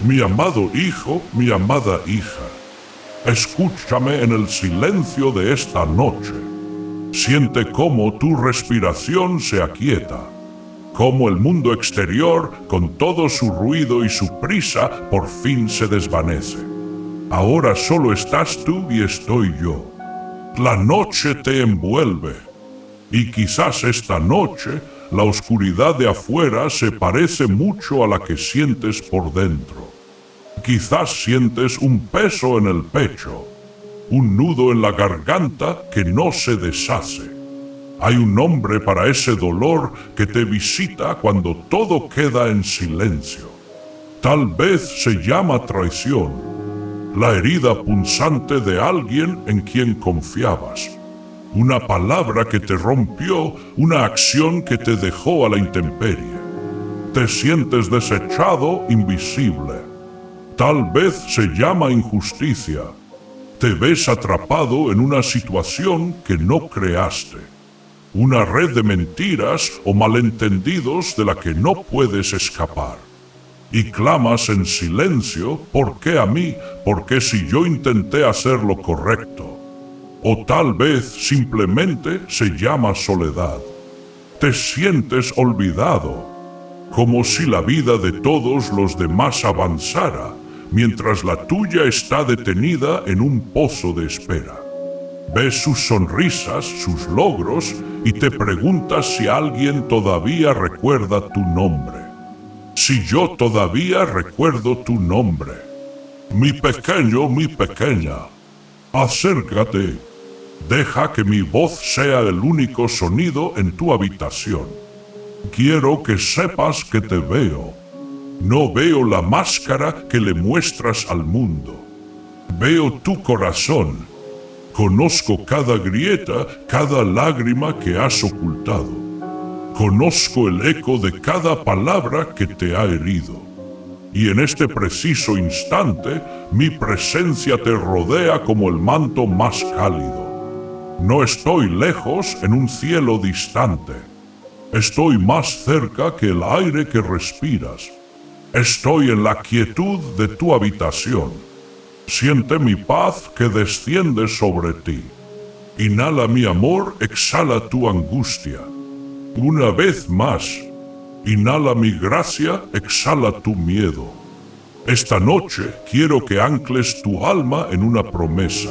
Mi amado hijo, mi amada hija, escúchame en el silencio de esta noche. Siente cómo tu respiración se aquieta, cómo el mundo exterior, con todo su ruido y su prisa, por fin se desvanece. Ahora solo estás tú y estoy yo. La noche te envuelve, y quizás esta noche la oscuridad de afuera se parece mucho a la que sientes por dentro. Quizás sientes un peso en el pecho, un nudo en la garganta que no se deshace. Hay un nombre para ese dolor que te visita cuando todo queda en silencio. Tal vez se llama traición, la herida punzante de alguien en quien confiabas. Una palabra que te rompió, una acción que te dejó a la intemperie. Te sientes desechado, invisible. Tal vez se llama injusticia. Te ves atrapado en una situación que no creaste. Una red de mentiras o malentendidos de la que no puedes escapar. Y clamas en silencio, ¿por qué a mí? ¿Por qué si yo intenté hacer lo correcto? O tal vez simplemente se llama soledad. Te sientes olvidado, como si la vida de todos los demás avanzara, mientras la tuya está detenida en un pozo de espera. Ves sus sonrisas, sus logros, y te preguntas si alguien todavía recuerda tu nombre. Si yo todavía recuerdo tu nombre. Mi pequeño, mi pequeña, acércate. Deja que mi voz sea el único sonido en tu habitación. Quiero que sepas que te veo. No veo la máscara que le muestras al mundo. Veo tu corazón. Conozco cada grieta, cada lágrima que has ocultado. Conozco el eco de cada palabra que te ha herido. Y en este preciso instante, mi presencia te rodea como el manto más cálido. No estoy lejos en un cielo distante. Estoy más cerca que el aire que respiras. Estoy en la quietud de tu habitación. Siente mi paz que desciende sobre ti. Inhala mi amor, exhala tu angustia. Una vez más, inhala mi gracia, exhala tu miedo. Esta noche quiero que ancles tu alma en una promesa.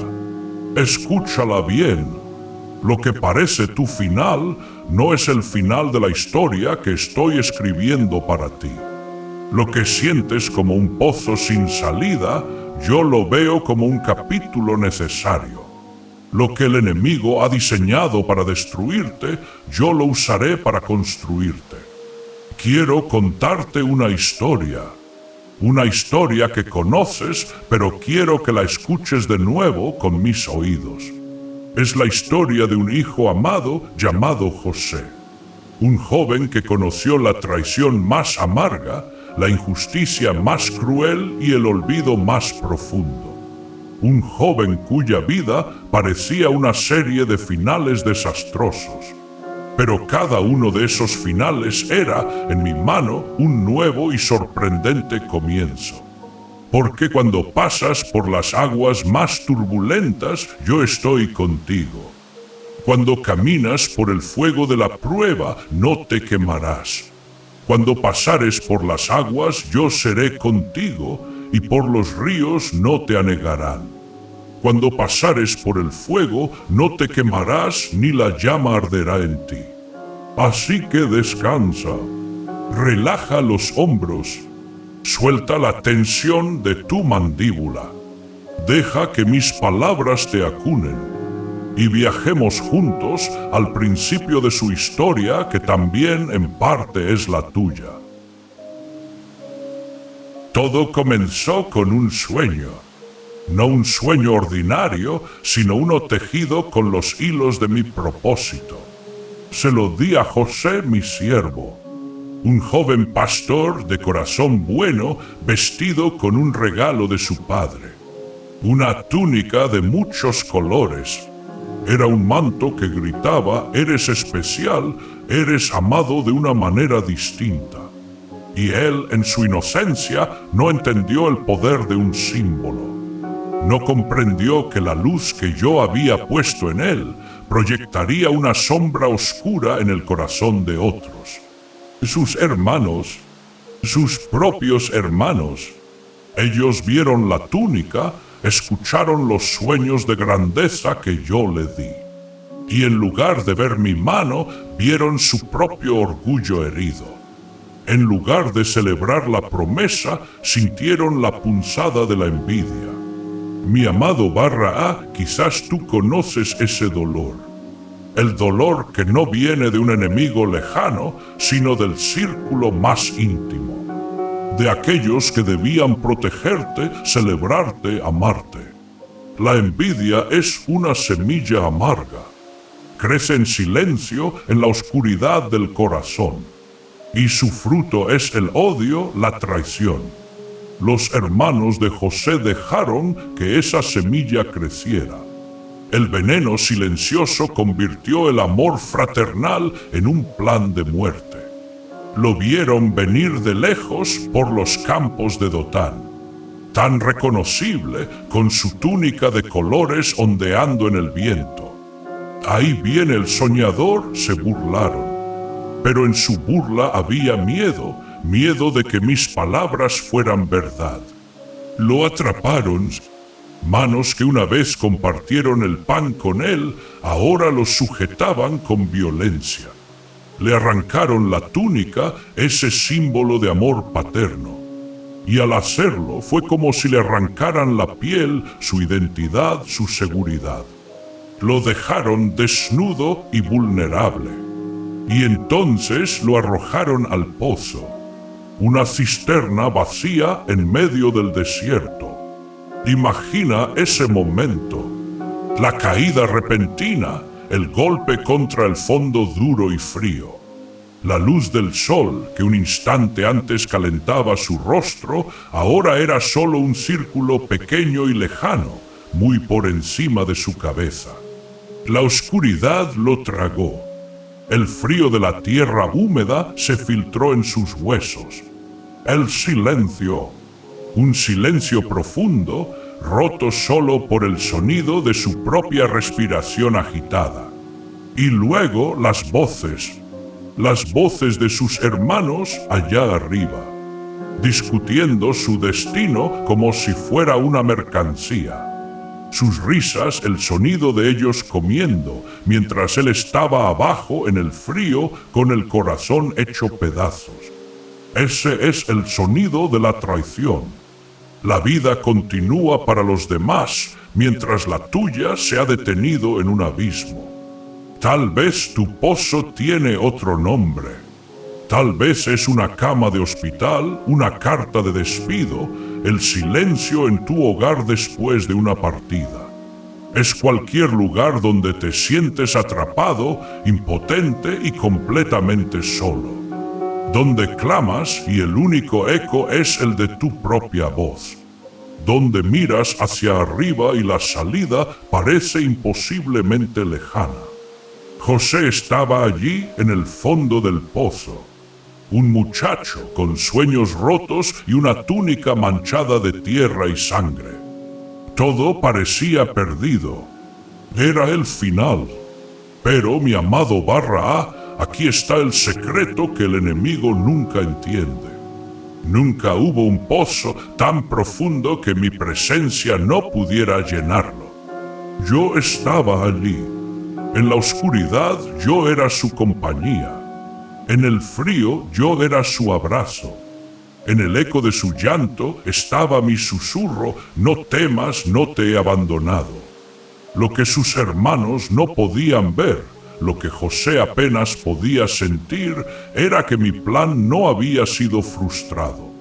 Escúchala bien. Lo que parece tu final no es el final de la historia que estoy escribiendo para ti. Lo que sientes como un pozo sin salida, yo lo veo como un capítulo necesario. Lo que el enemigo ha diseñado para destruirte, yo lo usaré para construirte. Quiero contarte una historia que conoces, pero quiero que la escuches de nuevo con mis oídos. Es la historia de un hijo amado llamado José. Un joven que conoció la traición más amarga, la injusticia más cruel y el olvido más profundo. Un joven cuya vida parecía una serie de finales desastrosos. Pero cada uno de esos finales era, en mi mano, un nuevo y sorprendente comienzo. Porque cuando pasas por las aguas más turbulentas, yo estoy contigo. Cuando caminas por el fuego de la prueba, no te quemarás. Cuando pasares por las aguas, yo seré contigo, y por los ríos no te anegarán. Cuando pasares por el fuego, no te quemarás, ni la llama arderá en ti. Así que descansa, relaja los hombros, suelta la tensión de tu mandíbula. Deja que mis palabras te acunen y viajemos juntos al principio de su historia, que también en parte es la tuya. Todo comenzó con un sueño. No un sueño ordinario, sino uno tejido con los hilos de mi propósito. Se lo di a José, mi siervo, un joven pastor de corazón bueno, vestido con un regalo de su padre. Una túnica de muchos colores. Era un manto que gritaba: eres especial, eres amado de una manera distinta. y él, en su inocencia, no entendió el poder de un símbolo. No comprendió que la luz que yo había puesto en él proyectaría una sombra oscura en el corazón de otros. Sus hermanos, sus propios hermanos. Ellos vieron la túnica, escucharon los sueños de grandeza que yo le di. Y en lugar de ver mi mano, vieron su propio orgullo herido. En lugar de celebrar la promesa, sintieron la punzada de la envidia. Mi amado Barra, quizás tú conoces ese dolor. El dolor que no viene de un enemigo lejano, sino del círculo más íntimo. De aquellos que debían protegerte, celebrarte, amarte. La envidia es una semilla amarga. Crece en silencio en la oscuridad del corazón. Y su fruto es el odio, la traición. Los hermanos de José dejaron que esa semilla creciera. El veneno silencioso convirtió el amor fraternal en un plan de muerte. Lo vieron venir de lejos por los campos de Dotán, tan reconocible con su túnica de colores ondeando en el viento. Ahí viene el soñador, se burlaron. Pero en su burla había miedo, miedo de que mis palabras fueran verdad. Lo atraparon. Manos que una vez compartieron el pan con él, ahora lo sujetaban con violencia. Le arrancaron la túnica, ese símbolo de amor paterno. Y al hacerlo fue como si le arrancaran la piel, su identidad, su seguridad. Lo dejaron desnudo y vulnerable. Y entonces lo arrojaron al pozo, una cisterna vacía en medio del desierto. Imagina ese momento, la caída repentina, el golpe contra el fondo duro y frío. La luz del sol, que un instante antes calentaba su rostro, ahora era solo un círculo pequeño y lejano, muy por encima de su cabeza. La oscuridad lo tragó. El frío de la tierra húmeda se filtró en sus huesos. El silencio, un silencio profundo, roto solo por el sonido de su propia respiración agitada. Y luego las voces de sus hermanos allá arriba, discutiendo su destino como si fuera una mercancía. Sus risas, el sonido de ellos comiendo, mientras él estaba abajo en el frío con el corazón hecho pedazos. Ese es el sonido de la traición. La vida continúa para los demás, mientras la tuya se ha detenido en un abismo. Tal vez tu pozo tiene otro nombre. Tal vez es una cama de hospital, una carta de despido, el silencio en tu hogar después de una partida. Es cualquier lugar donde te sientes atrapado, impotente y completamente solo. Donde clamas y el único eco es el de tu propia voz. Donde miras hacia arriba y la salida parece imposiblemente lejana. José estaba allí en el fondo del pozo. Un muchacho con sueños rotos y una túnica manchada de tierra y sangre. Todo parecía perdido. Era el final. Pero, mi amado Barra, aquí está el secreto que el enemigo nunca entiende. Nunca hubo un pozo tan profundo que mi presencia no pudiera llenarlo. Yo estaba allí. En la oscuridad yo era su compañía. En el frío yo era su abrazo. En el eco de su llanto estaba mi susurro: no temas, no te he abandonado. Lo que sus hermanos no podían ver, lo que José apenas podía sentir, era que mi plan no había sido frustrado.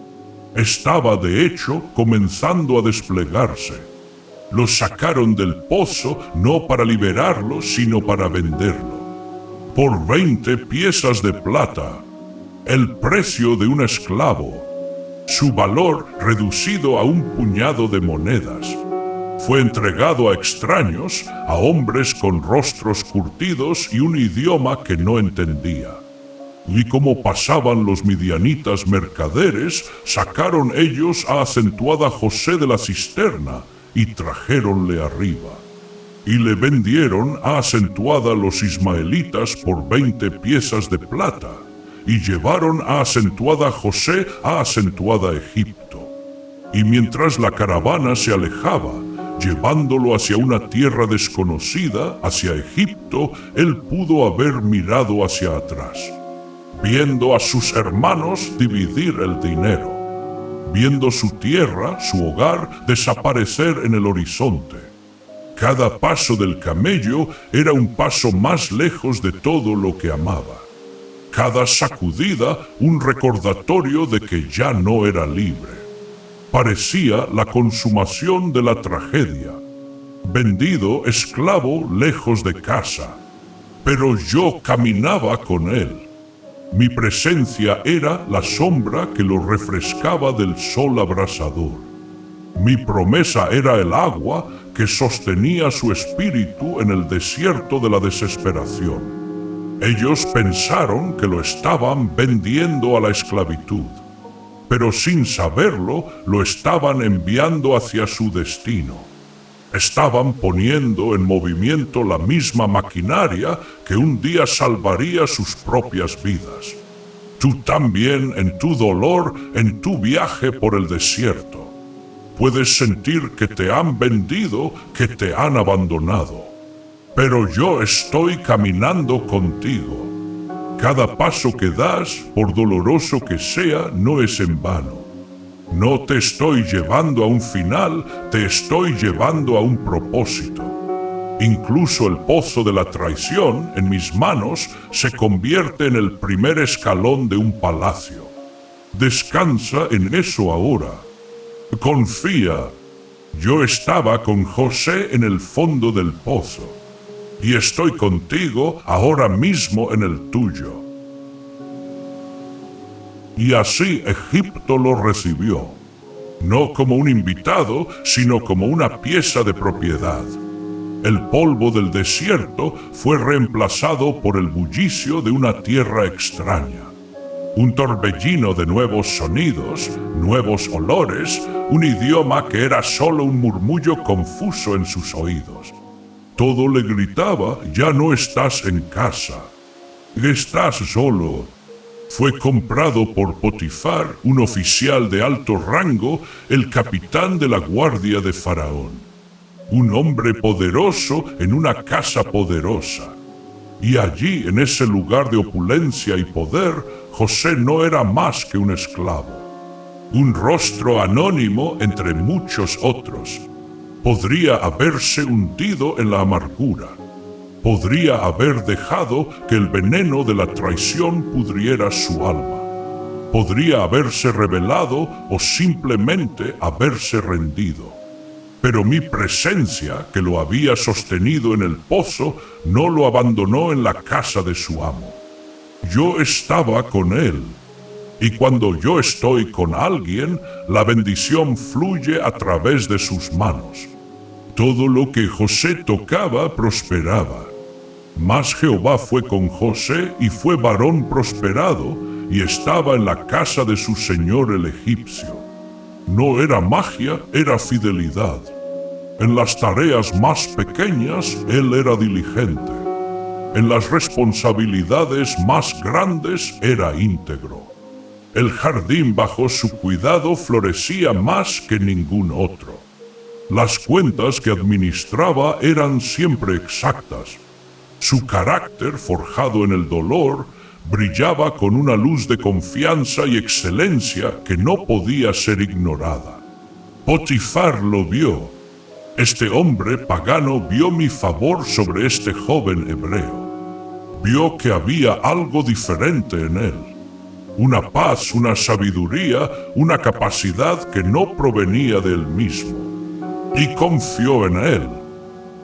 Estaba de hecho comenzando a desplegarse. Lo sacaron del pozo no para liberarlo, sino para venderlo. Por 20 piezas de plata, el precio de un esclavo, su valor reducido a un puñado de monedas. Fue entregado a extraños, a hombres con rostros curtidos y un idioma que no entendía. Y como pasaban los midianitas mercaderes, sacaron ellos a acentuada José de la cisterna, y trajéronle arriba. Y le vendieron a acentuada los ismaelitas por 20 piezas de plata, y llevaron a acentuada José a acentuada Egipto. Y mientras la caravana se alejaba, llevándolo hacia una tierra desconocida, hacia Egipto, él pudo haber mirado hacia atrás, viendo a sus hermanos dividir el dinero, viendo su tierra, su hogar, desaparecer en el horizonte. Cada paso del camello era un paso más lejos de todo lo que amaba. Cada sacudida un recordatorio de que ya no era libre. Parecía la consumación de la tragedia. Vendido, esclavo, lejos de casa. Pero yo caminaba con él. Mi presencia era la sombra que lo refrescaba del sol abrasador. Mi promesa era el agua que sostenía su espíritu en el desierto de la desesperación. Ellos pensaron que lo estaban vendiendo a la esclavitud, pero sin saberlo lo estaban enviando hacia su destino. Estaban poniendo en movimiento la misma maquinaria que un día salvaría sus propias vidas. Tú también, en tu dolor, en tu viaje por el desierto, puedes sentir que te han vendido, que te han abandonado. Pero yo estoy caminando contigo. Cada paso que das, por doloroso que sea, no es en vano. No te estoy llevando a un final, te estoy llevando a un propósito. Incluso el pozo de la traición, en mis manos, se convierte en el primer escalón de un palacio. Descansa en eso ahora. Confía. Yo estaba con José en el fondo del pozo, y estoy contigo ahora mismo en el tuyo. Y así Egipto lo recibió, no como un invitado, sino como una pieza de propiedad. El polvo del desierto fue reemplazado por el bullicio de una tierra extraña. Un torbellino de nuevos sonidos, nuevos olores, un idioma que era solo un murmullo confuso en sus oídos. Todo le gritaba: ya no estás en casa, estás solo. Fue comprado por Potifar, un oficial de alto rango, el capitán de la guardia de Faraón. Un hombre poderoso en una casa poderosa. Y allí, en ese lugar de opulencia y poder, José no era más que un esclavo. Un rostro anónimo entre muchos otros. Podría haberse hundido en la amargura. Podría haber dejado que el veneno de la traición pudriera su alma. Podría haberse rebelado o simplemente haberse rendido. Pero mi presencia, que lo había sostenido en el pozo, no lo abandonó en la casa de su amo. Yo estaba con él. Y cuando yo estoy con alguien, la bendición fluye a través de sus manos. Todo lo que José tocaba prosperaba. Mas Jehová fue con José y fue varón prosperado, y estaba en la casa de su señor el egipcio. No era magia, era fidelidad. En las tareas más pequeñas, él era diligente. En las responsabilidades más grandes, era íntegro. El jardín bajo su cuidado florecía más que ningún otro. Las cuentas que administraba eran siempre exactas. Su carácter, forjado en el dolor, brillaba con una luz de confianza y excelencia que no podía ser ignorada. Potifar lo vio. Este hombre pagano vio mi favor sobre este joven hebreo. Vio que había algo diferente en él. Una paz, una sabiduría, una capacidad que no provenía de él mismo. Y confió en él.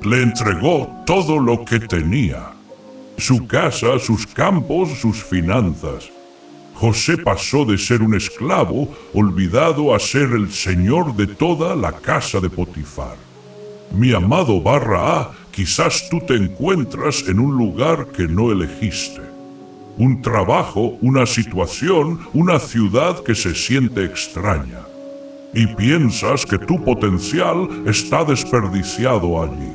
Le entregó todo lo que tenía. Su casa, sus campos, sus finanzas. José pasó de ser un esclavo olvidado a ser el señor de toda la casa de Potifar. Mi amado Barra, quizás tú te encuentras en un lugar que no elegiste. un trabajo, una situación, una ciudad que se siente extraña. Y piensas que tu potencial está desperdiciado allí.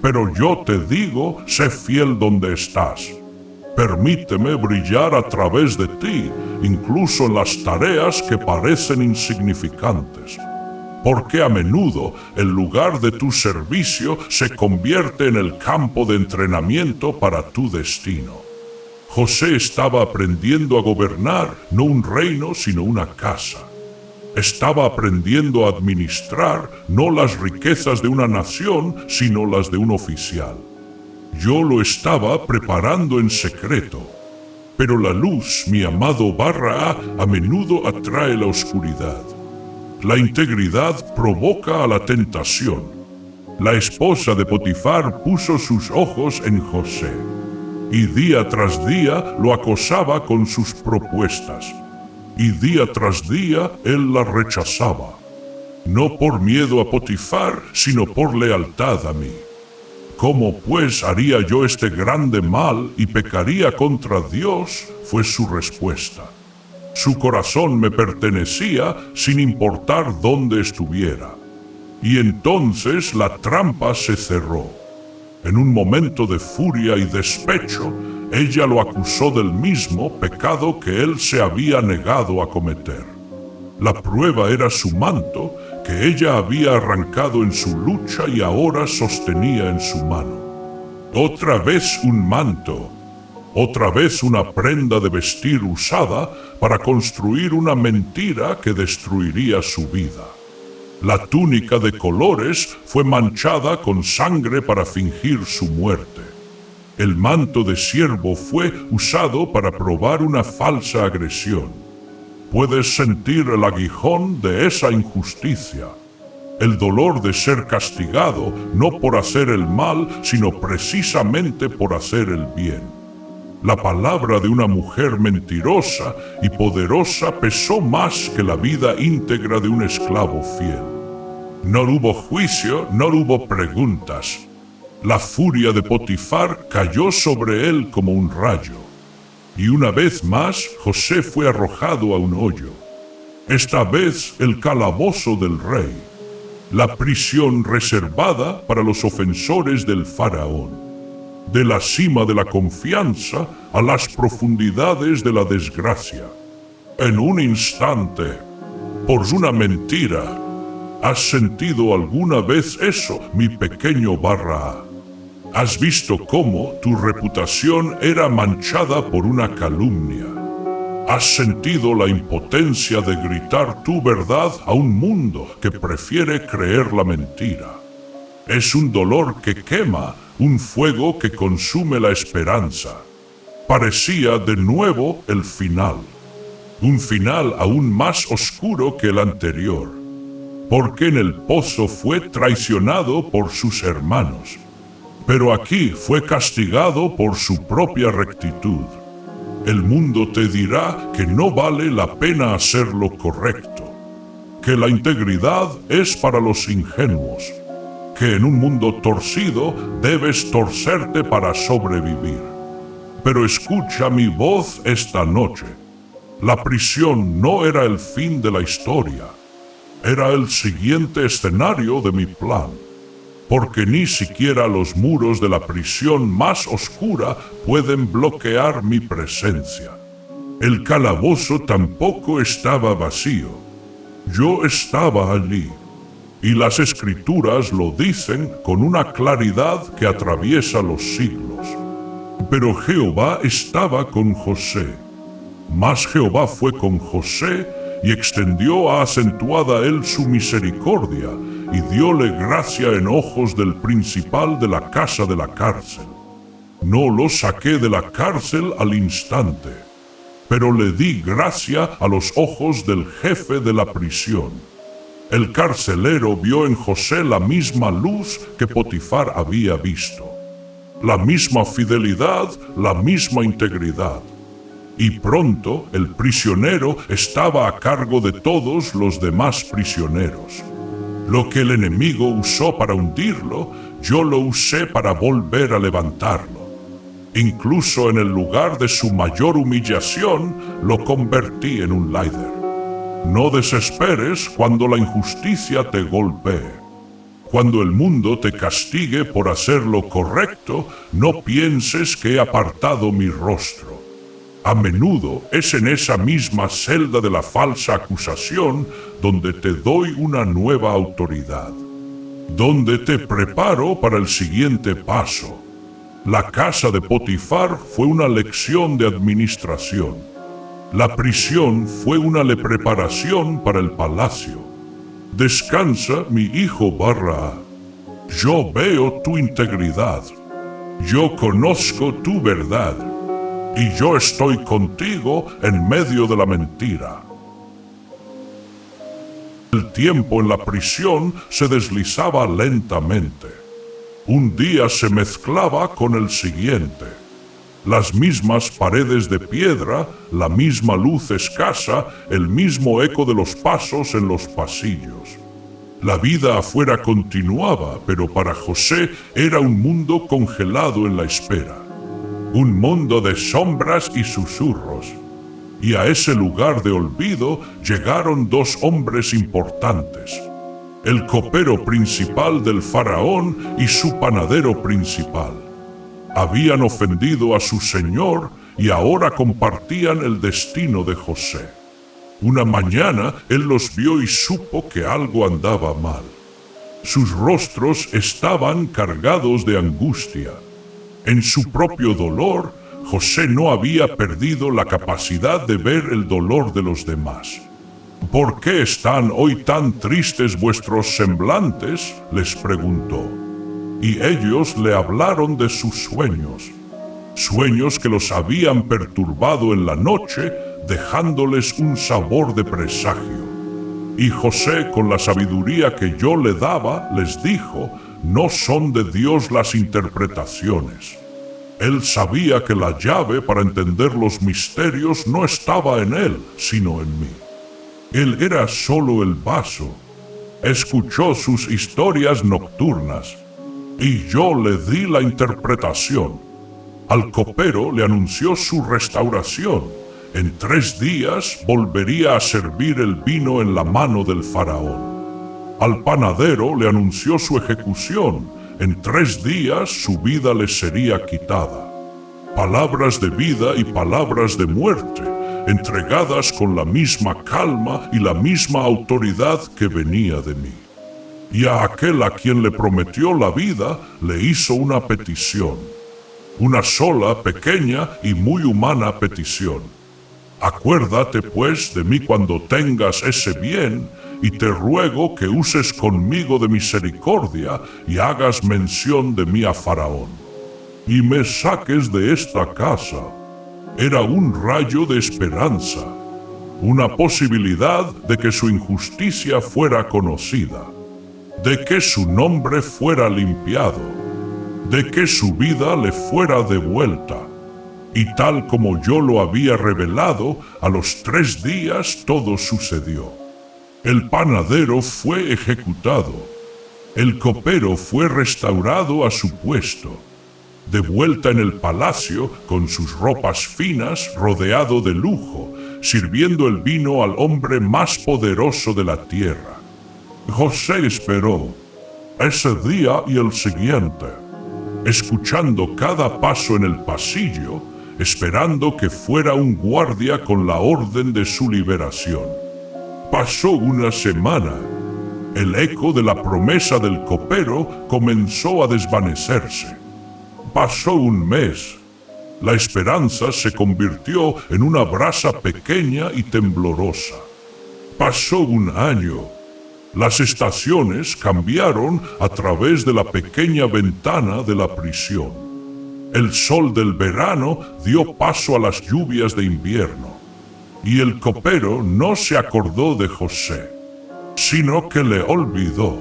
Pero yo te digo, sé fiel donde estás. Permíteme brillar a través de ti, incluso en las tareas que parecen insignificantes. Porque a menudo el lugar de tu servicio se convierte en el campo de entrenamiento para tu destino. José estaba aprendiendo a gobernar no un reino, sino una casa. Estaba aprendiendo a administrar no las riquezas de una nación, sino las de un oficial. Yo lo estaba preparando en secreto. Pero la luz, mi amado Barra, a menudo atrae la oscuridad. La integridad provoca a la tentación. La esposa de Potifar puso sus ojos en José, y día tras día lo acosaba con sus propuestas. Y día tras día él la rechazaba, no por miedo a Potifar, sino por lealtad a mí. ¿Cómo pues haría yo este grande mal y pecaría contra Dios? Fue su respuesta. Su corazón me pertenecía sin importar dónde estuviera. Y entonces la trampa se cerró. En un momento de furia y despecho, ella lo acusó del mismo pecado que él se había negado a cometer. La prueba era su manto, que ella había arrancado en su lucha y ahora sostenía en su mano. Otra vez un manto, otra vez una prenda de vestir usada para construir una mentira que destruiría su vida. La túnica de colores fue manchada con sangre para fingir su muerte. El manto de siervo fue usado para probar una falsa agresión. Puedes sentir el aguijón de esa injusticia, el dolor de ser castigado no por hacer el mal, sino precisamente por hacer el bien. La palabra de una mujer mentirosa y poderosa pesó más que la vida íntegra de un esclavo fiel. No hubo juicio, no hubo preguntas. La furia de Potifar cayó sobre él como un rayo. Y una vez más, José fue arrojado a un hoyo. Esta vez el calabozo del rey, la prisión reservada para los ofensores del faraón. De la cima de la confianza a las profundidades de la desgracia. En un instante, por una mentira. ¿Has sentido alguna vez eso, mi pequeño Barra? ¿Has visto cómo tu reputación era manchada por una calumnia? ¿Has sentido la impotencia de gritar tu verdad a un mundo que prefiere creer la mentira? Es un dolor que quema, un fuego que consume la esperanza. Parecía de nuevo el final. Un final aún más oscuro que el anterior. Porque en el pozo fue traicionado por sus hermanos. Pero aquí fue castigado por su propia rectitud. El mundo te dirá que no vale la pena hacer lo correcto, que la integridad es para los ingenuos, que en un mundo torcido debes torcerte para sobrevivir. Pero escucha mi voz esta noche. La prisión no era el fin de la historia, era el siguiente escenario de mi plan. Porque ni siquiera los muros de la prisión más oscura pueden bloquear mi presencia. El calabozo tampoco estaba vacío. Yo estaba allí, y las escrituras lo dicen con una claridad que atraviesa los siglos. Pero Jehová estaba con José. Mas Jehová fue con José y extendió a acentuada él su misericordia, y dióle gracia en ojos del principal de la casa de la cárcel. No lo saqué de la cárcel al instante, pero le di gracia a los ojos del jefe de la prisión. El carcelero vio en José la misma luz que Potifar había visto, la misma fidelidad, la misma integridad. Y pronto el prisionero estaba a cargo de todos los demás prisioneros. Lo que el enemigo usó para hundirlo, yo lo usé para volver a levantarlo. Incluso en el lugar de su mayor humillación, lo convertí en un líder. No desesperes cuando la injusticia te golpee. Cuando el mundo te castigue por hacer lo correcto, no pienses que he apartado mi rostro. A menudo es en esa misma celda de la falsa acusación donde te doy una nueva autoridad, donde te preparo para el siguiente paso. La casa de Potifar fue una lección de administración. La prisión fue una preparación para el palacio. Descansa, mi hijo Barra. Yo veo tu integridad. Yo conozco tu verdad. Y yo estoy contigo en medio de la mentira. El tiempo en la prisión se deslizaba lentamente. Un día se mezclaba con el siguiente. Las mismas paredes de piedra, la misma luz escasa, el mismo eco de los pasos en los pasillos. La vida afuera continuaba, pero para José era un mundo congelado en la espera. Un mundo de sombras y susurros. Y a ese lugar de olvido llegaron dos hombres importantes. El copero principal del faraón y su panadero principal. Habían ofendido a su señor y ahora compartían el destino de José. Una mañana él los vio y supo que algo andaba mal. Sus rostros estaban cargados de angustia. En su propio dolor, José no había perdido la capacidad de ver el dolor de los demás. ¿Por qué están hoy tan tristes vuestros semblantes?, les preguntó. Y ellos le hablaron de sus sueños, sueños que los habían perturbado en la noche, dejándoles un sabor de presagio. Y José, con la sabiduría que yo le daba, les dijo: no son de Dios las interpretaciones. Él sabía que la llave para entender los misterios no estaba en él, sino en mí. Él era solo el vaso. Escuchó sus historias nocturnas, y yo le di la interpretación. Al copero le anunció su restauración. En 3 días volvería a servir el vino en la mano del faraón. Al panadero le anunció su ejecución. En 3 días su vida le sería quitada. Palabras de vida y palabras de muerte, entregadas con la misma calma y la misma autoridad que venía de mí. Y a aquel a quien le prometió la vida, le hizo una petición. Una sola, pequeña y muy humana petición. Acuérdate pues de mí cuando tengas ese bien, y te ruego que uses conmigo de misericordia y hagas mención de mí a Faraón. Y me saques de esta casa. Era un rayo de esperanza, una posibilidad de que su injusticia fuera conocida, de que su nombre fuera limpiado, de que su vida le fuera devuelta. Y tal como yo lo había revelado, a los 3 días todo sucedió. El panadero fue ejecutado. El copero fue restaurado a su puesto. De vuelta en el palacio, con sus ropas finas, rodeado de lujo, sirviendo el vino al hombre más poderoso de la tierra. José esperó ese día y el siguiente, escuchando cada paso en el pasillo, esperando que fuera un guardia con la orden de su liberación. Pasó una semana. El eco de la promesa del copero comenzó a desvanecerse. Pasó un mes. La esperanza se convirtió en una brasa pequeña y temblorosa. Pasó un año. Las estaciones cambiaron a través de la pequeña ventana de la prisión. El sol del verano dio paso a las lluvias de invierno. Y el copero no se acordó de José, sino que le olvidó.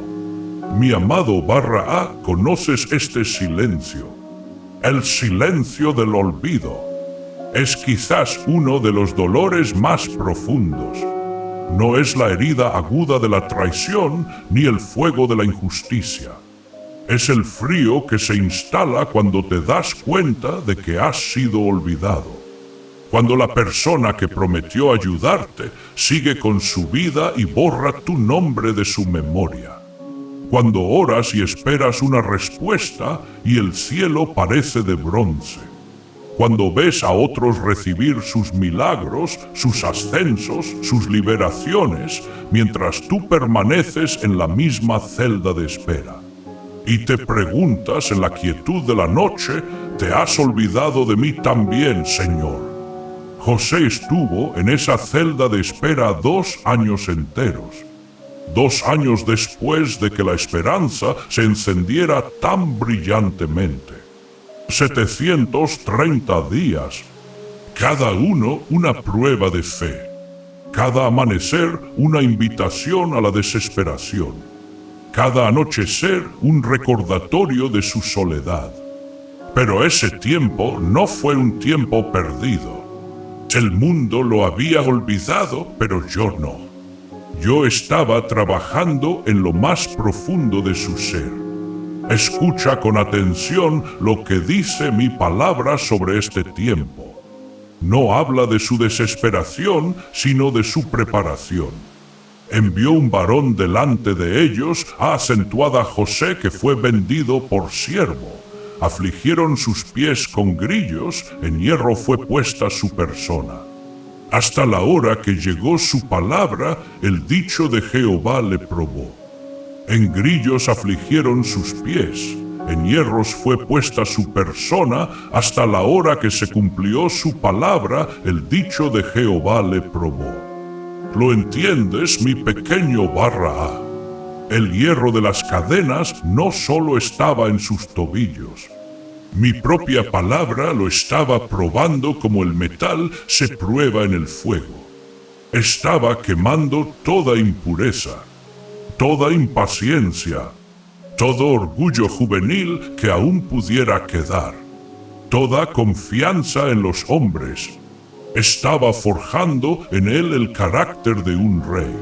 Mi amado Barra, conoces este silencio. El silencio del olvido. Es quizás uno de los dolores más profundos. No es la herida aguda de la traición ni el fuego de la injusticia. Es el frío que se instala cuando te das cuenta de que has sido olvidado. Cuando la persona que prometió ayudarte sigue con su vida y borra tu nombre de su memoria. Cuando oras y esperas una respuesta y el cielo parece de bronce. Cuando ves a otros recibir sus milagros, sus ascensos, sus liberaciones, mientras tú permaneces en la misma celda de espera. Y te preguntas en la quietud de la noche, ¿te has olvidado de mí también, Señor? José estuvo en esa celda de espera 2 años enteros. 2 años después de que la esperanza se encendiera tan brillantemente. 730 días, cada uno una prueba de fe, cada amanecer una invitación a la desesperación, cada anochecer un recordatorio de su soledad. Pero ese tiempo no fue un tiempo perdido. El mundo lo había olvidado, pero yo no. Yo estaba trabajando en lo más profundo de su ser. Escucha con atención lo que dice mi palabra sobre este tiempo. No habla de su desesperación, sino de su preparación. Envió un varón delante de ellos a acentuar a José, que fue vendido por siervo. Afligieron sus pies con grillos, en hierro fue puesta su persona. Hasta la hora que llegó su palabra, el dicho de Jehová le probó. En grillos afligieron sus pies, en hierros fue puesta su persona, hasta la hora que se cumplió su palabra, el dicho de Jehová le probó. ¿Lo entiendes, mi pequeño Barra? El hierro de las cadenas no solo estaba en sus tobillos. Mi propia palabra lo estaba probando como el metal se prueba en el fuego. Estaba quemando toda impureza, toda impaciencia, todo orgullo juvenil que aún pudiera quedar, toda confianza en los hombres. Estaba forjando en él el carácter de un rey,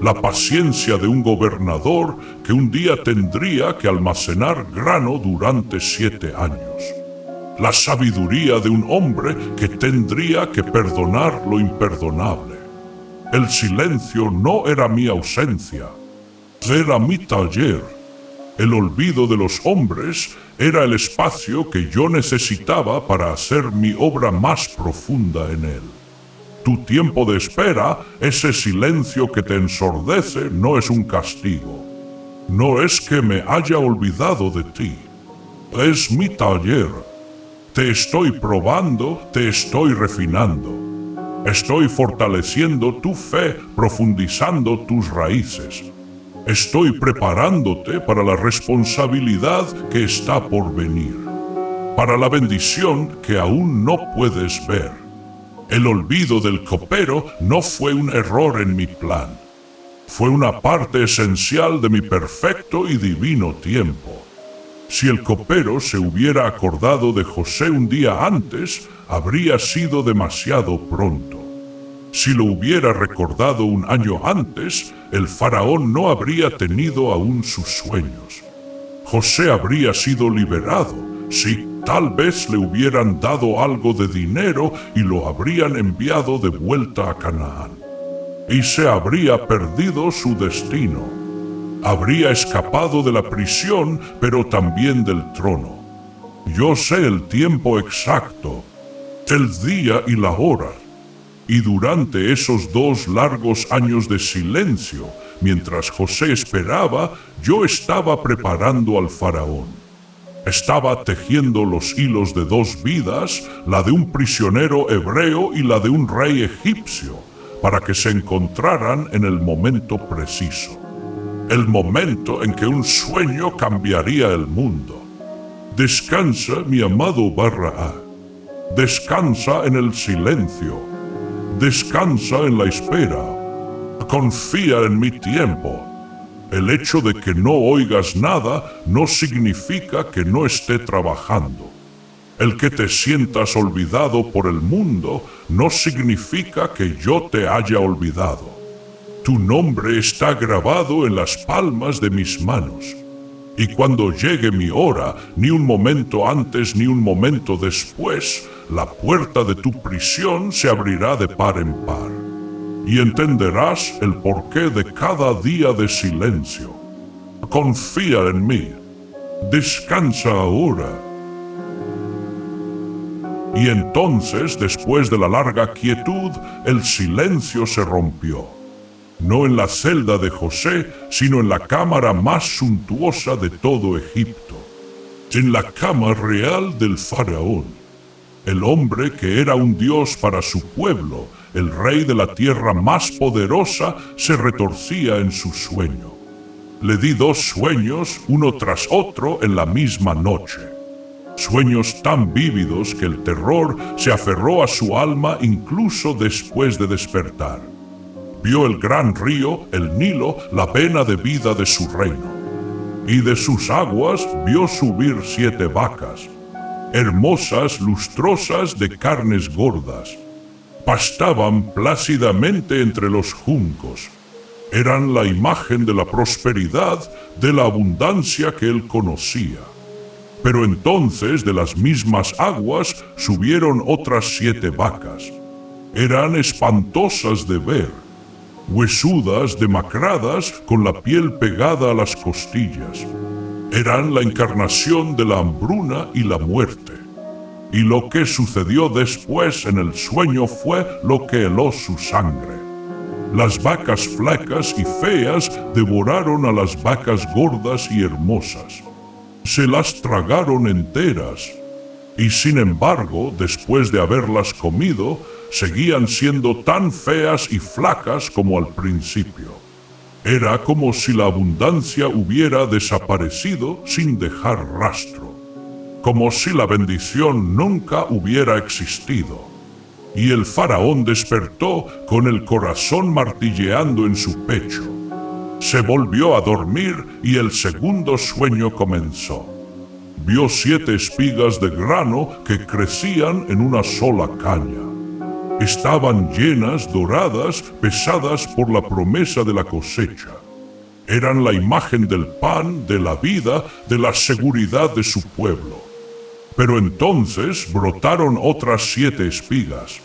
la paciencia de un gobernador que un día tendría que almacenar grano durante 7 años, la sabiduría de un hombre que tendría que perdonar lo imperdonable. El silencio no era mi ausencia, era mi taller. El olvido de los hombres era el espacio que yo necesitaba para hacer mi obra más profunda en él. Tu tiempo de espera, ese silencio que te ensordece, no es un castigo. No es que me haya olvidado de ti. Es mi taller. Te estoy probando, te estoy refinando. Estoy fortaleciendo tu fe, profundizando tus raíces. Estoy preparándote para la responsabilidad que está por venir, para la bendición que aún no puedes ver. El olvido del copero no fue un error en mi plan. Fue una parte esencial de mi perfecto y divino tiempo. Si el copero se hubiera acordado de José un día antes, habría sido demasiado pronto. Si lo hubiera recordado un año antes, el faraón no habría tenido aún sus sueños. José habría sido liberado, sí, tal vez le hubieran dado algo de dinero y lo habrían enviado de vuelta a Canaán. Y se habría perdido su destino. Habría escapado de la prisión, pero también del trono. Yo sé el tiempo exacto, el día y la hora. Y durante esos 2 largos años de silencio, mientras José esperaba, yo estaba preparando al faraón. Estaba tejiendo los hilos de 2 vidas, la de un prisionero hebreo y la de un rey egipcio, para que se encontraran en el momento preciso. El momento en que un sueño cambiaría el mundo. Descansa, mi amado Barra. Descansa en el silencio. Descansa en la espera. Confía en mi tiempo. El hecho de que no oigas nada no significa que no esté trabajando. El que te sientas olvidado por el mundo no significa que yo te haya olvidado. Tu nombre está grabado en las palmas de mis manos. Y cuando llegue mi hora, ni un momento antes ni un momento después, la puerta de tu prisión se abrirá de par en par. Y entenderás el porqué de cada día de silencio. Confía en mí. Descansa ahora. Y entonces, después de la larga quietud, el silencio se rompió. No en la celda de José, sino en la cámara más suntuosa de todo Egipto. En la cama real del faraón. El hombre que era un dios para su pueblo, el rey de la tierra más poderosa, se retorcía en su sueño. Le di 2 sueños, uno tras otro, en la misma noche. Sueños tan vívidos que el terror se aferró a su alma incluso después de despertar. Vio el gran río, el Nilo, la pena de vida de su reino. Y de sus aguas vio subir 7 vacas, hermosas, lustrosas, de carnes gordas. Pastaban plácidamente entre los juncos. Eran la imagen de la prosperidad, de la abundancia que él conocía. Pero entonces de las mismas aguas subieron otras 7 vacas. Eran espantosas de ver, huesudas, demacradas, con la piel pegada a las costillas. Eran la encarnación de la hambruna y la muerte. Y lo que sucedió después en el sueño fue lo que heló su sangre. Las vacas flacas y feas devoraron a las vacas gordas y hermosas. Se las tragaron enteras, y sin embargo, después de haberlas comido, seguían siendo tan feas y flacas como al principio. Era como si la abundancia hubiera desaparecido sin dejar rastro, como si la bendición nunca hubiera existido. Y el faraón despertó con el corazón martilleando en su pecho. Se volvió a dormir y el segundo sueño comenzó. Vio 7 espigas de grano que crecían en una sola caña. Estaban llenas, doradas, pesadas por la promesa de la cosecha. Eran la imagen del pan, de la vida, de la seguridad de su pueblo. Pero entonces brotaron otras 7 espigas,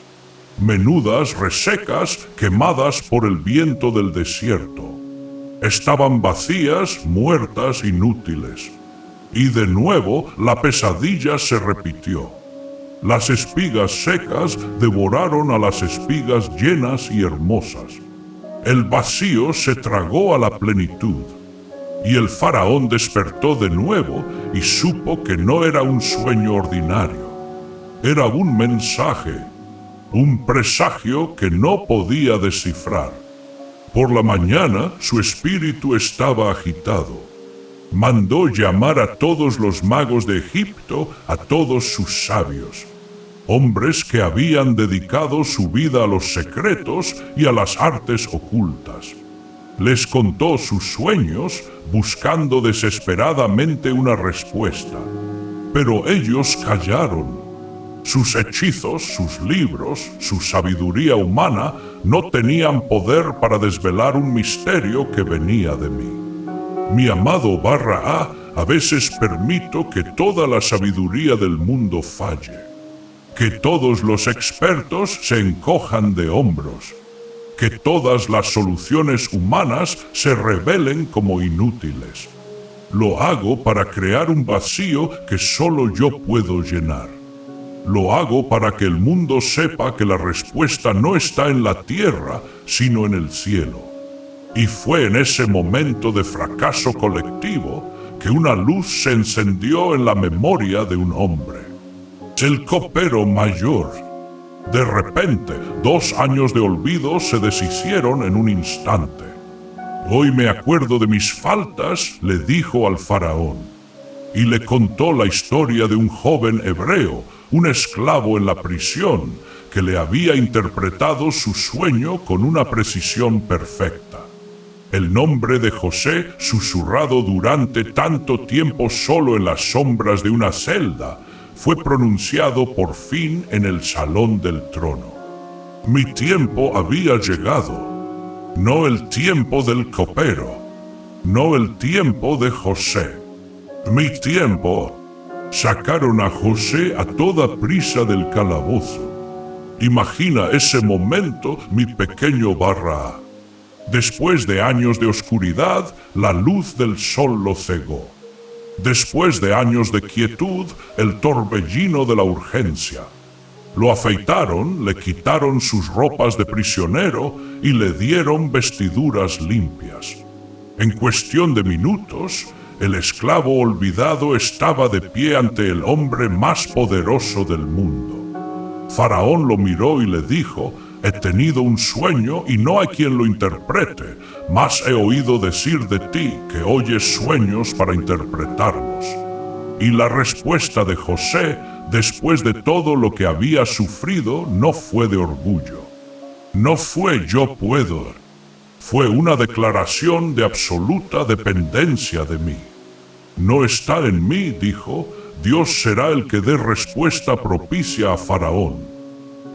menudas, resecas, quemadas por el viento del desierto. Estaban vacías, muertas, inútiles. Y de nuevo la pesadilla se repitió. Las espigas secas devoraron a las espigas llenas y hermosas. El vacío se tragó a la plenitud. Y el faraón despertó de nuevo y supo que no era un sueño ordinario. Era un mensaje, un presagio que no podía descifrar. Por la mañana su espíritu estaba agitado. Mandó llamar a todos los magos de Egipto, a todos sus sabios, hombres que habían dedicado su vida a los secretos y a las artes ocultas. Les contó sus sueños, buscando desesperadamente una respuesta. Pero ellos callaron. Sus hechizos, sus libros, su sabiduría humana no tenían poder para desvelar un misterio que venía de mí. Mi amado Barra a veces permito que toda la sabiduría del mundo falle, que todos los expertos se encojan de hombros, que todas las soluciones humanas se revelen como inútiles. Lo hago para crear un vacío que solo yo puedo llenar. Lo hago para que el mundo sepa que la respuesta no está en la tierra, sino en el cielo. Y fue en ese momento de fracaso colectivo que una luz se encendió en la memoria de un hombre. El copero mayor. De repente, 2 años de olvido se deshicieron en un instante. Hoy me acuerdo de mis faltas, le dijo al faraón, y le contó la historia de un joven hebreo, un esclavo en la prisión, que le había interpretado su sueño con una precisión perfecta. El nombre de José, susurrado durante tanto tiempo solo en las sombras de una celda, fue pronunciado por fin en el salón del trono. Mi tiempo había llegado, no el tiempo del copero, no el tiempo de José. Mi tiempo. Sacaron a José a toda prisa del calabozo. Imagina ese momento, mi pequeño Barra A. Después de años de oscuridad, la luz del sol lo cegó. Después de años de quietud, el torbellino de la urgencia. Lo afeitaron, le quitaron sus ropas de prisionero y le dieron vestiduras limpias. En cuestión de minutos, el esclavo olvidado estaba de pie ante el hombre más poderoso del mundo. Faraón lo miró y le dijo: he tenido un sueño y no hay quien lo interprete, mas he oído decir de ti que oyes sueños para interpretarlos. Y la respuesta de José, después de todo lo que había sufrido, no fue de orgullo. No fue yo puedo. Fue una declaración de absoluta dependencia de mí. No está en mí, dijo, Dios será el que dé respuesta propicia a Faraón.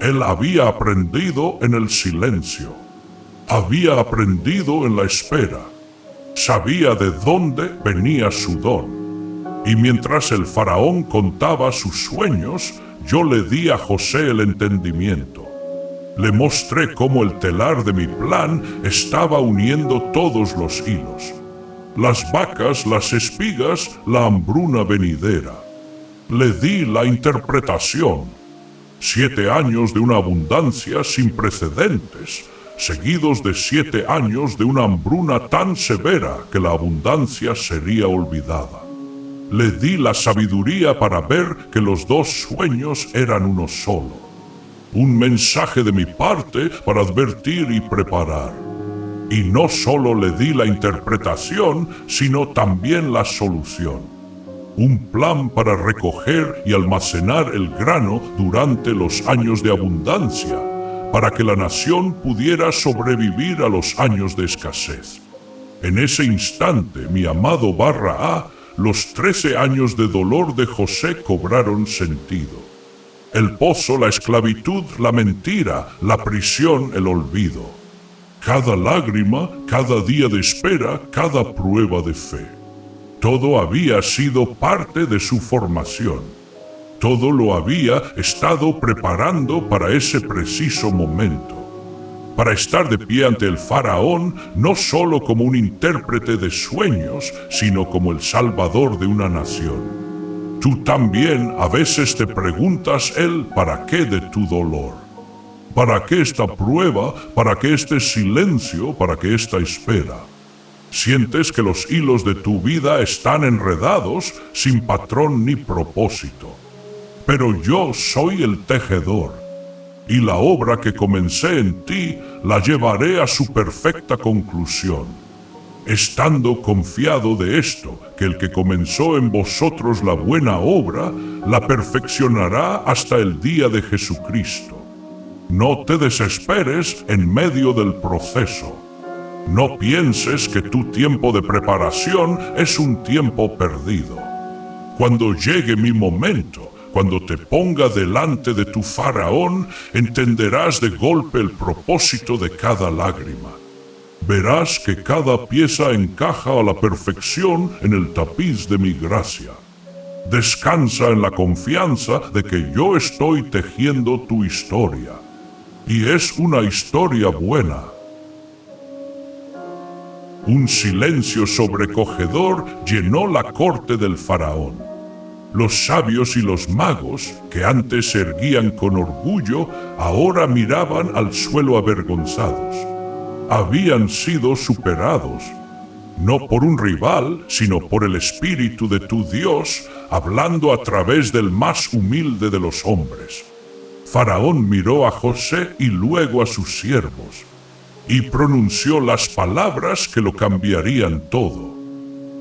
Él había aprendido en el silencio. Había aprendido en la espera. Sabía de dónde venía su don. Y mientras el Faraón contaba sus sueños, yo le di a José el entendimiento. Le mostré cómo el telar de mi plan estaba uniendo todos los hilos. Las vacas, las espigas, la hambruna venidera. Le di la interpretación. 7 años de una abundancia sin precedentes, seguidos de 7 años de una hambruna tan severa que la abundancia sería olvidada. Le di la sabiduría para ver que los 2 sueños eran uno solo. Un mensaje de mi parte para advertir y preparar. Y no solo le di la interpretación, sino también la solución. Un plan para recoger y almacenar el grano durante los años de abundancia, para que la nación pudiera sobrevivir a los años de escasez. En ese instante, mi amado Barra A, los 13 años de dolor de José cobraron sentido. El pozo, la esclavitud, la mentira, la prisión, el olvido. Cada lágrima, cada día de espera, cada prueba de fe. Todo había sido parte de su formación. Todo lo había estado preparando para ese preciso momento. Para estar de pie ante el Faraón, no solo como un intérprete de sueños, sino como el salvador de una nación. Tú también a veces te preguntas el para qué de tu dolor. ¿Para qué esta prueba? ¿Para qué este silencio? ¿Para qué esta espera? Sientes que los hilos de tu vida están enredados sin patrón ni propósito. Pero yo soy el tejedor, y la obra que comencé en ti la llevaré a su perfecta conclusión. Estando confiado de esto, que el que comenzó en vosotros la buena obra, la perfeccionará hasta el día de Jesucristo. No te desesperes en medio del proceso. No pienses que tu tiempo de preparación es un tiempo perdido. Cuando llegue mi momento, cuando te ponga delante de tu Faraón, entenderás de golpe el propósito de cada lágrima. Verás que cada pieza encaja a la perfección en el tapiz de mi gracia. Descansa en la confianza de que yo estoy tejiendo tu historia. Y es una historia buena. Un silencio sobrecogedor llenó la corte del Faraón. Los sabios y los magos, que antes se erguían con orgullo, ahora miraban al suelo avergonzados. Habían sido superados, no por un rival, sino por el Espíritu de tu Dios, hablando a través del más humilde de los hombres. Faraón miró a José y luego a sus siervos, y pronunció las palabras que lo cambiarían todo.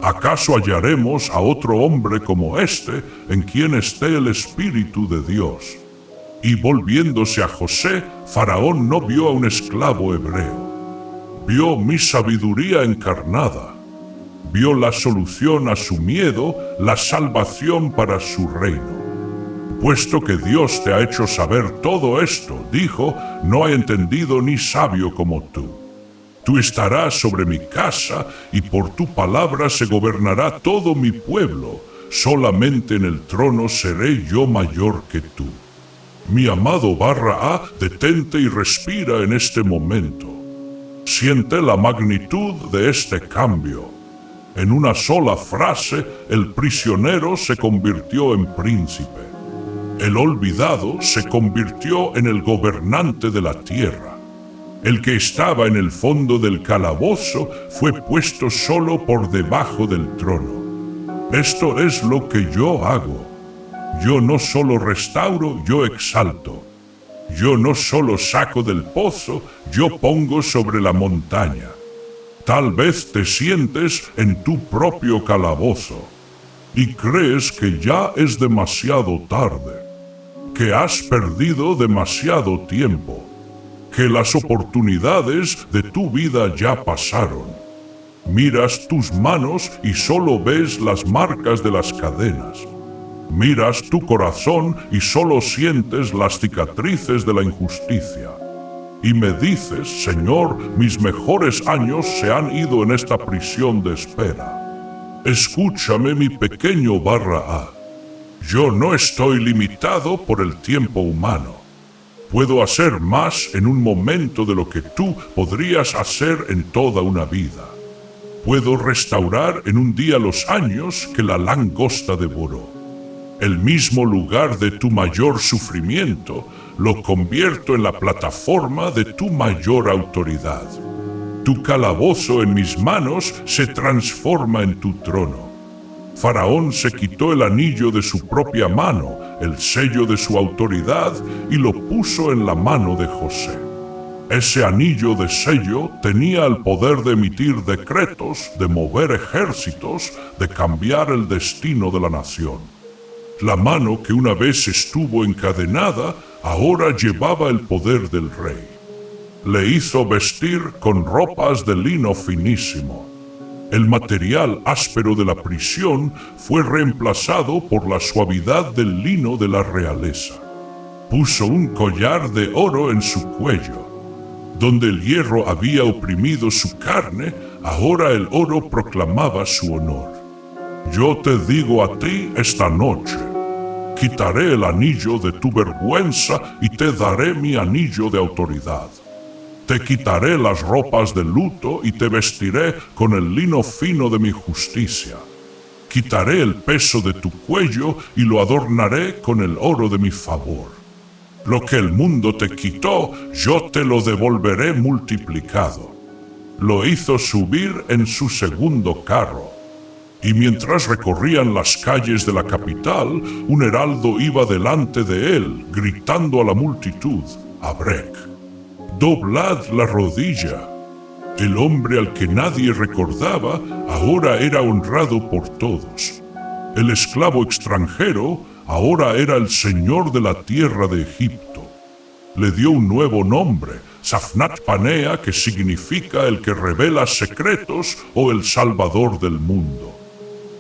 ¿Acaso hallaremos a otro hombre como este, en quien esté el Espíritu de Dios? Y volviéndose a José, Faraón no vio a un esclavo hebreo. Vio mi sabiduría encarnada. Vio la solución a su miedo, la salvación para su reino. Puesto que Dios te ha hecho saber todo esto, dijo, no hay entendido ni sabio como tú. Tú estarás sobre mi casa, y por tu palabra se gobernará todo mi pueblo. Solamente en el trono seré yo mayor que tú. Mi amado Barra, detente y respira en este momento. Siente la magnitud de este cambio. En una sola frase, el prisionero se convirtió en príncipe. El olvidado se convirtió en el gobernante de la tierra. El que estaba en el fondo del calabozo fue puesto solo por debajo del trono. Esto es lo que yo hago. Yo no solo restauro, yo exalto. Yo no solo saco del pozo, yo pongo sobre la montaña. Tal vez te sientes en tu propio calabozo y crees que ya es demasiado tarde, que has perdido demasiado tiempo, que las oportunidades de tu vida ya pasaron. Miras tus manos y solo ves las marcas de las cadenas. Miras tu corazón y solo sientes las cicatrices de la injusticia. Y me dices, Señor, mis mejores años se han ido en esta prisión de espera. Escúchame, mi pequeño Barra. Yo no estoy limitado por el tiempo humano. Puedo hacer más en un momento de lo que tú podrías hacer en toda una vida. Puedo restaurar en un día los años que la langosta devoró. El mismo lugar de tu mayor sufrimiento lo convierto en la plataforma de tu mayor autoridad. Tu calabozo en mis manos se transforma en tu trono. Faraón se quitó el anillo de su propia mano, el sello de su autoridad, y lo puso en la mano de José. Ese anillo de sello tenía el poder de emitir decretos, de mover ejércitos, de cambiar el destino de la nación. La mano que una vez estuvo encadenada, ahora llevaba el poder del rey. Le hizo vestir con ropas de lino finísimo. El material áspero de la prisión fue reemplazado por la suavidad del lino de la realeza. Puso un collar de oro en su cuello. Donde el hierro había oprimido su carne, ahora el oro proclamaba su honor. Yo te digo a ti esta noche, quitaré el anillo de tu vergüenza y te daré mi anillo de autoridad. Te quitaré las ropas de luto y te vestiré con el lino fino de mi justicia. Quitaré el peso de tu cuello y lo adornaré con el oro de mi favor. Lo que el mundo te quitó, yo te lo devolveré multiplicado. Lo hizo subir en su segundo carro. Y mientras recorrían las calles de la capital, un heraldo iba delante de él, gritando a la multitud, «Abrec, doblad la rodilla». El hombre al que nadie recordaba, ahora era honrado por todos. El esclavo extranjero, ahora era el señor de la tierra de Egipto. Le dio un nuevo nombre, Safnat Panea, que significa el que revela secretos o el salvador del mundo.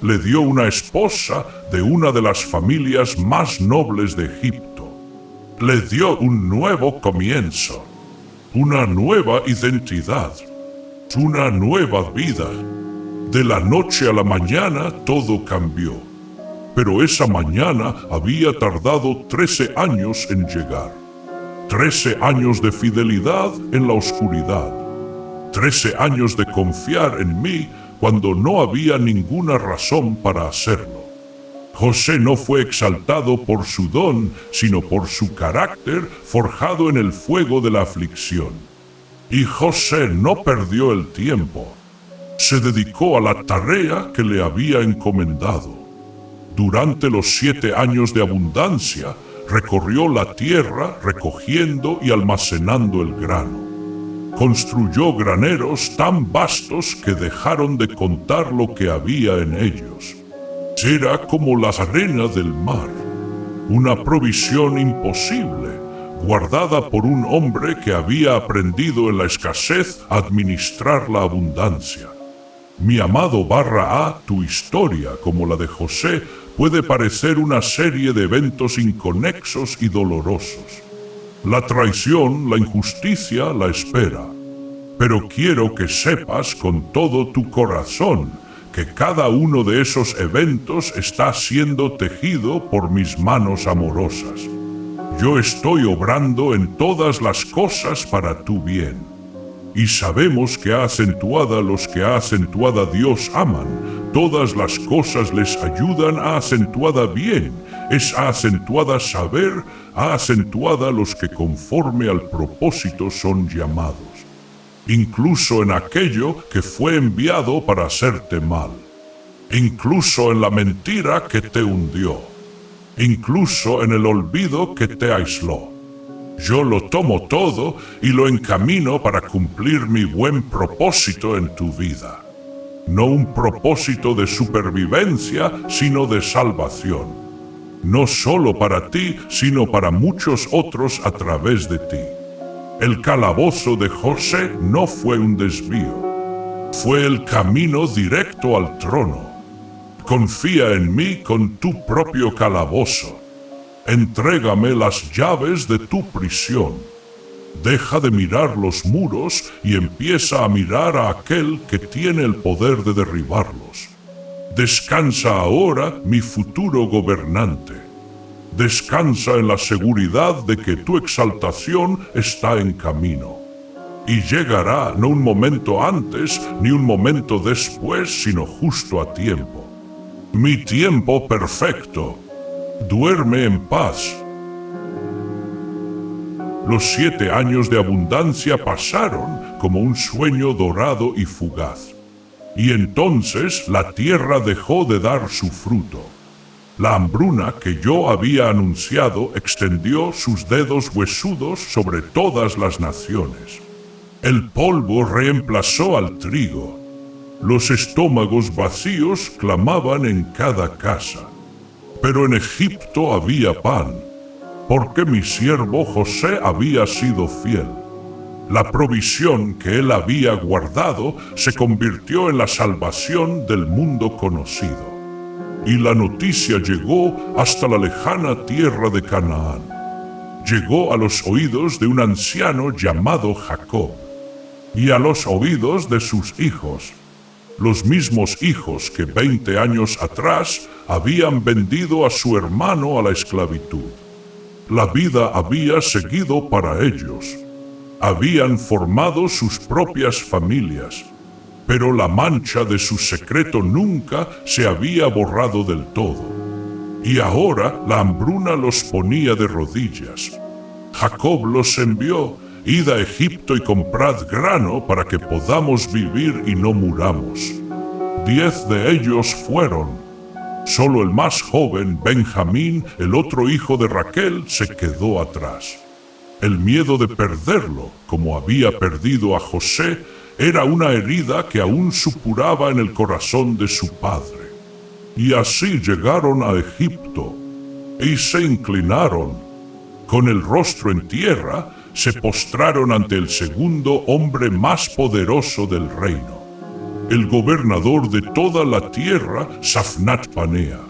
Le dio una esposa de una de las familias más nobles de Egipto. Le dio un nuevo comienzo, una nueva identidad, una nueva vida. De la noche a la mañana todo cambió. Pero esa mañana había tardado 13 años en llegar. 13 años de fidelidad en la oscuridad. 13 años de confiar en mí cuando no había ninguna razón para hacerlo. José no fue exaltado por su don, sino por su carácter forjado en el fuego de la aflicción. Y José no perdió el tiempo. Se dedicó a la tarea que le había encomendado. Durante los 7 años de abundancia, recorrió la tierra recogiendo y almacenando el grano. Construyó graneros tan vastos que dejaron de contar lo que había en ellos. Era como las arenas del mar, una provisión imposible, guardada por un hombre que había aprendido en la escasez a administrar la abundancia. Mi amado Barra, tu historia, como la de José, puede parecer una serie de eventos inconexos y dolorosos. La traición, la injusticia, la espera. Pero quiero que sepas con todo tu corazón que cada uno de esos eventos está siendo tejido por mis manos amorosas. Yo estoy obrando en todas las cosas para tu bien. Y sabemos que acentuada los que acentuada Dios aman, todas las cosas les ayudan a acentuada bien, es acentuada saber, acentuada los que conforme al propósito son llamados. Incluso en aquello que fue enviado para hacerte mal, incluso en la mentira que te hundió, incluso en el olvido que te aisló. Yo lo tomo todo y lo encamino para cumplir mi buen propósito en tu vida. No un propósito de supervivencia, sino de salvación. No solo para ti, sino para muchos otros a través de ti. El calabozo de José no fue un desvío. Fue el camino directo al trono. Confía en mí con tu propio calabozo. Entrégame las llaves de tu prisión. Deja de mirar los muros y empieza a mirar a aquel que tiene el poder de derribarlos. Descansa ahora, mi futuro gobernante. Descansa en la seguridad de que tu exaltación está en camino. Y llegará no un momento antes ni un momento después, sino justo a tiempo. Mi tiempo perfecto. Duerme en paz. Los 7 años de abundancia pasaron como un sueño dorado y fugaz. Y entonces la tierra dejó de dar su fruto. La hambruna que yo había anunciado extendió sus dedos huesudos sobre todas las naciones. El polvo reemplazó al trigo. Los estómagos vacíos clamaban en cada casa. Pero en Egipto había pan, porque mi siervo José había sido fiel. La provisión que él había guardado se convirtió en la salvación del mundo conocido. Y la noticia llegó hasta la lejana tierra de Canaán. Llegó a los oídos de un anciano llamado Jacob, y a los oídos de sus hijos, los mismos hijos que 20 años atrás habían vendido a su hermano a la esclavitud. La vida había seguido para ellos. Habían formado sus propias familias, pero la mancha de su secreto nunca se había borrado del todo. Y ahora la hambruna los ponía de rodillas. Jacob los envió: id a Egipto y comprad grano para que podamos vivir y no muramos. 10 de ellos fueron. Solo el más joven, Benjamín, el otro hijo de Raquel, se quedó atrás. El miedo de perderlo, como había perdido a José, era una herida que aún supuraba en el corazón de su padre. Y así llegaron a Egipto, y se inclinaron. Con el rostro en tierra, se postraron ante el segundo hombre más poderoso del reino, el gobernador de toda la tierra, Safnat Panea.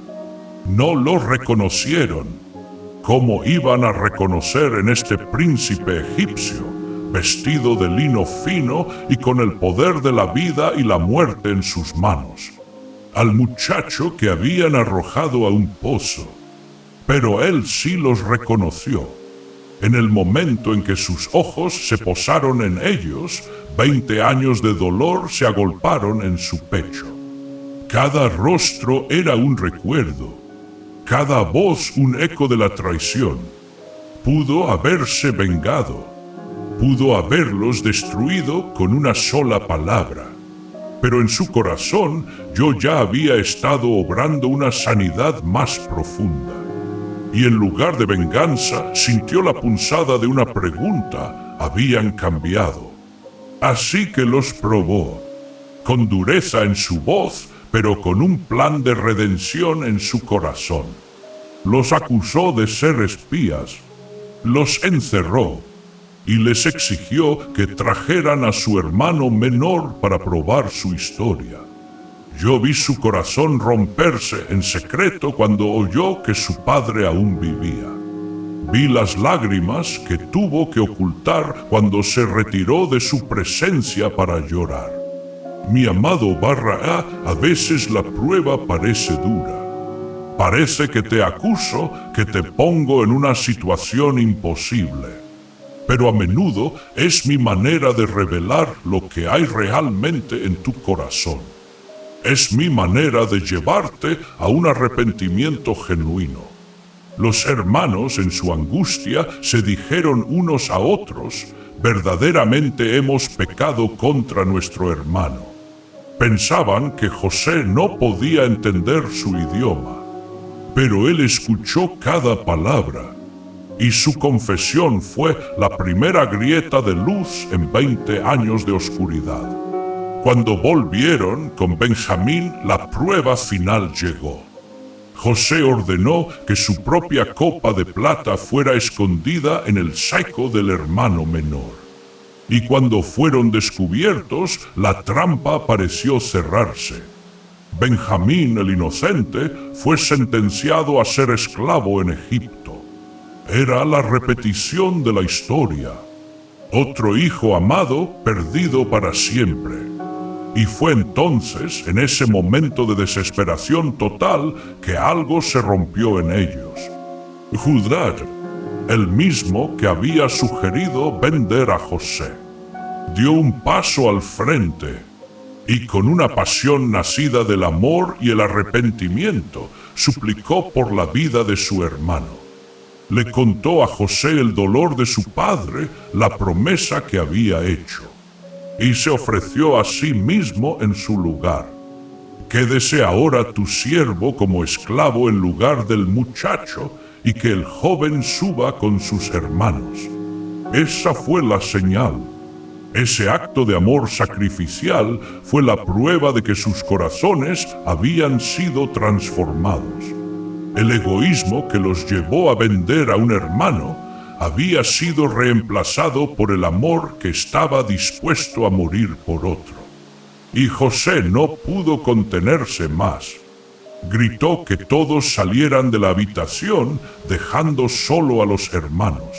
No lo reconocieron. ¿Cómo iban a reconocer en este príncipe egipcio, vestido de lino fino y con el poder de la vida y la muerte en sus manos, al muchacho que habían arrojado a un pozo? Pero él sí los reconoció. En el momento en que sus ojos se posaron en ellos, 20 años de dolor se agolparon en su pecho. Cada rostro era un recuerdo, cada voz un eco de la traición. Pudo haberse vengado, pudo haberlos destruido con una sola palabra, pero en su corazón yo ya había estado obrando una sanidad más profunda. Y en lugar de venganza, sintió la punzada de una pregunta: habían cambiado. Así que los probó, con dureza en su voz, pero con un plan de redención en su corazón. Los acusó de ser espías, los encerró y les exigió que trajeran a su hermano menor para probar su historia. Yo vi su corazón romperse en secreto cuando oyó que su padre aún vivía. Vi las lágrimas que tuvo que ocultar cuando se retiró de su presencia para llorar. Mi amado Barra A veces la prueba parece dura. Parece que te acuso, que te pongo en una situación imposible. Pero a menudo es mi manera de revelar lo que hay realmente en tu corazón. Es mi manera de llevarte a un arrepentimiento genuino. Los hermanos en su angustia se dijeron unos a otros, verdaderamente hemos pecado contra nuestro hermano. Pensaban que José no podía entender su idioma, pero él escuchó cada palabra, y su confesión fue la primera grieta de luz en 20 años de oscuridad. Cuando volvieron con Benjamín, la prueba final llegó. José ordenó que su propia copa de plata fuera escondida en el saco del hermano menor. Y cuando fueron descubiertos, la trampa pareció cerrarse. Benjamín, el inocente, fue sentenciado a ser esclavo en Egipto. Era la repetición de la historia. Otro hijo amado perdido para siempre. Y fue entonces, en ese momento de desesperación total, que algo se rompió en ellos. Judá, el mismo que había sugerido vender a José, dio un paso al frente y con una pasión nacida del amor y el arrepentimiento, suplicó por la vida de su hermano. Le contó a José el dolor de su padre, la promesa que había hecho, y se ofreció a sí mismo en su lugar. Quédese ahora tu siervo como esclavo en lugar del muchacho, y que el joven suba con sus hermanos. Esa fue la señal. Ese acto de amor sacrificial fue la prueba de que sus corazones habían sido transformados. El egoísmo que los llevó a vender a un hermano había sido reemplazado por el amor que estaba dispuesto a morir por otro. Y José no pudo contenerse más. Gritó que todos salieran de la habitación, dejando solo a los hermanos.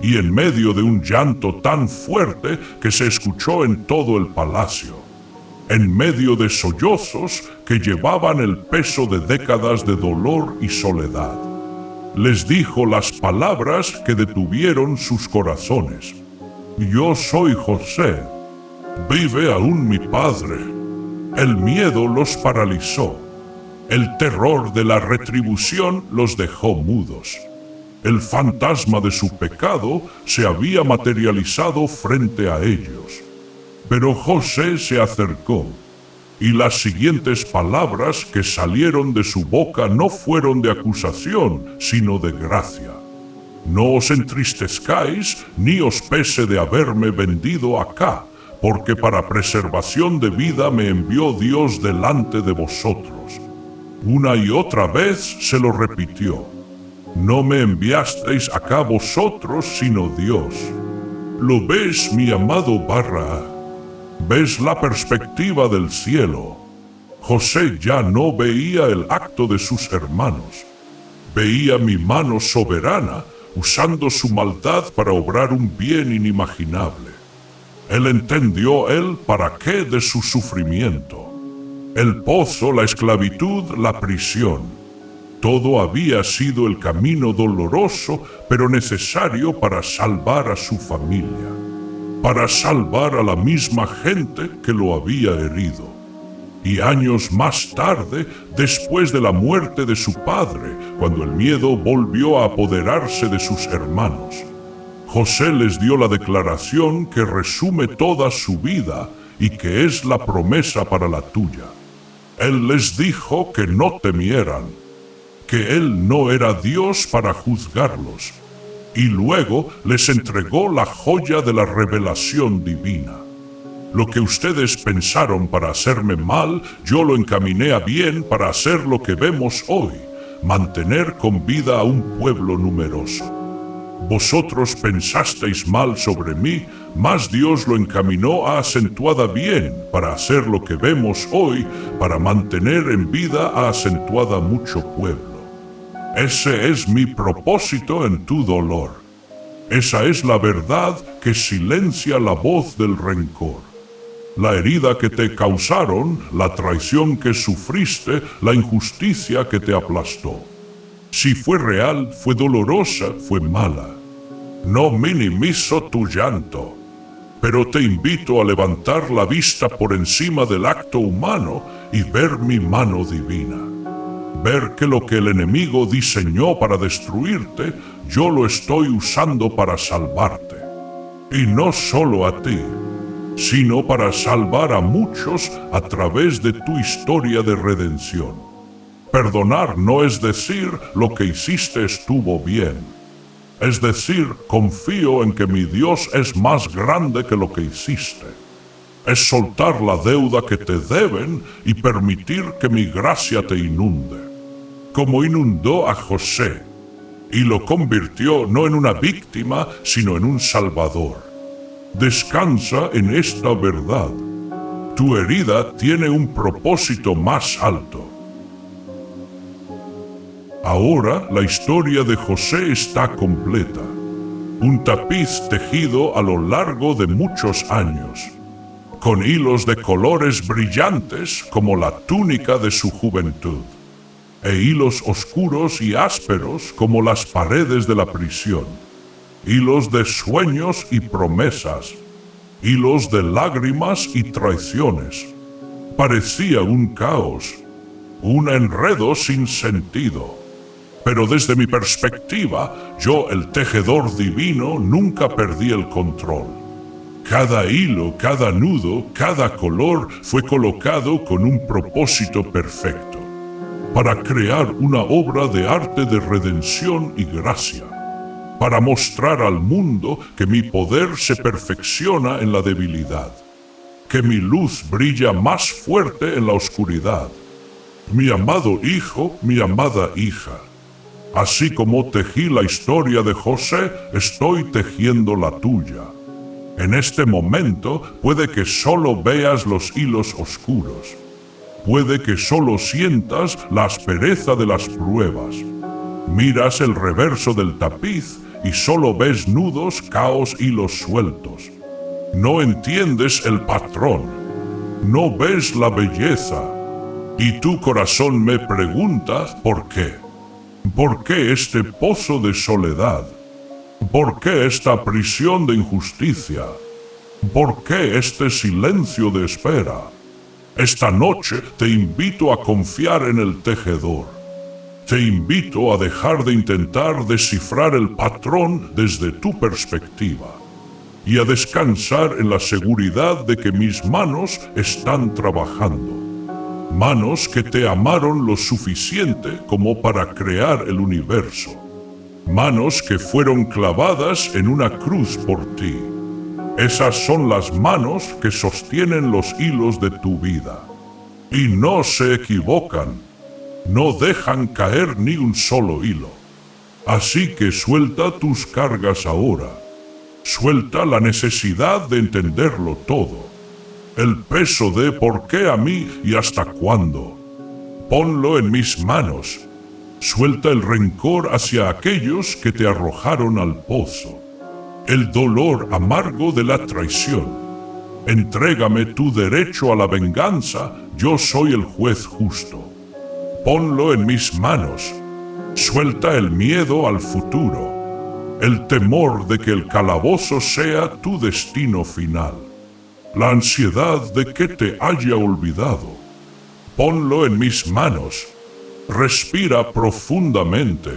Y en medio de un llanto tan fuerte que se escuchó en todo el palacio, en medio de sollozos que llevaban el peso de décadas de dolor y soledad, les dijo las palabras que detuvieron sus corazones. Yo soy José. Vive aún mi padre. El miedo los paralizó. El terror de la retribución los dejó mudos. El fantasma de su pecado se había materializado frente a ellos. Pero José se acercó, y las siguientes palabras que salieron de su boca no fueron de acusación, sino de gracia. No os entristezcáis, ni os pese de haberme vendido acá, porque para preservación de vida me envió Dios delante de vosotros. Una y otra vez se lo repitió. No me enviasteis acá vosotros, sino Dios. ¿Lo ves, mi amado Barra? ¿Ves la perspectiva del cielo? José ya no veía el acto de sus hermanos. Veía mi mano soberana usando su maldad para obrar un bien inimaginable. Él entendió para qué de su sufrimiento. El pozo, la esclavitud, la prisión. Todo había sido el camino doloroso, pero necesario para salvar a su familia, para salvar a la misma gente que lo había herido. Y años más tarde, después de la muerte de su padre, cuando el miedo volvió a apoderarse de sus hermanos, José les dio la declaración que resume toda su vida y que es la promesa para la tuya. Él les dijo que no temieran, que Él no era Dios para juzgarlos, y luego les entregó la joya de la revelación divina. Lo que ustedes pensaron para hacerme mal, yo lo encaminé a bien para hacer lo que vemos hoy, mantener con vida a un pueblo numeroso. Vosotros pensasteis mal sobre mí, mas Dios lo encaminó a acentuada bien para hacer lo que vemos hoy, para mantener en vida a acentuada mucho pueblo. Ese es mi propósito en tu dolor. Esa es la verdad que silencia la voz del rencor. La herida que te causaron, la traición que sufriste, la injusticia que te aplastó. Si fue real, fue dolorosa, fue mala. No minimizo tu llanto, pero te invito a levantar la vista por encima del acto humano y ver mi mano divina. Ver que lo que el enemigo diseñó para destruirte, yo lo estoy usando para salvarte. Y no solo a ti, sino para salvar a muchos a través de tu historia de redención. Perdonar no es decir lo que hiciste estuvo bien. Es decir, confío en que mi Dios es más grande que lo que hiciste. Es soltar la deuda que te deben y permitir que mi gracia te inunde. Como inundó a José, y lo convirtió no en una víctima, sino en un salvador. Descansa en esta verdad. Tu herida tiene un propósito más alto. Ahora la historia de José está completa. Un tapiz tejido a lo largo de muchos años, con hilos de colores brillantes como la túnica de su juventud, e hilos oscuros y ásperos como las paredes de la prisión, hilos de sueños y promesas, hilos de lágrimas y traiciones. Parecía un caos, un enredo sin sentido. Pero desde mi perspectiva, yo, el tejedor divino, nunca perdí el control. Cada hilo, cada nudo, cada color fue colocado con un propósito perfecto, para crear una obra de arte de redención y gracia, para mostrar al mundo que mi poder se perfecciona en la debilidad, que mi luz brilla más fuerte en la oscuridad. Mi amado hijo, mi amada hija, así como tejí la historia de José, estoy tejiendo la tuya. En este momento puede que solo veas los hilos oscuros. Puede que solo sientas la aspereza de las pruebas. Miras el reverso del tapiz y solo ves nudos, caos, hilos sueltos. No entiendes el patrón. No ves la belleza. Y tu corazón me pregunta ¿por qué? ¿Por qué este pozo de soledad? ¿Por qué esta prisión de injusticia? ¿Por qué este silencio de espera? Esta noche te invito a confiar en el tejedor. Te invito a dejar de intentar descifrar el patrón desde tu perspectiva y a descansar en la seguridad de que mis manos están trabajando. Manos que te amaron lo suficiente como para crear el universo. Manos que fueron clavadas en una cruz por ti. Esas son las manos que sostienen los hilos de tu vida. Y no se equivocan. No dejan caer ni un solo hilo. Así que suelta tus cargas ahora. Suelta la necesidad de entenderlo todo. El peso de por qué a mí y hasta cuándo. Ponlo en mis manos. Suelta el rencor hacia aquellos que te arrojaron al pozo. El dolor amargo de la traición. Entrégame tu derecho a la venganza, yo soy el juez justo. Ponlo en mis manos. Suelta el miedo al futuro. El temor de que el calabozo sea tu destino final. La ansiedad de que te haya olvidado. Ponlo en mis manos. Respira profundamente.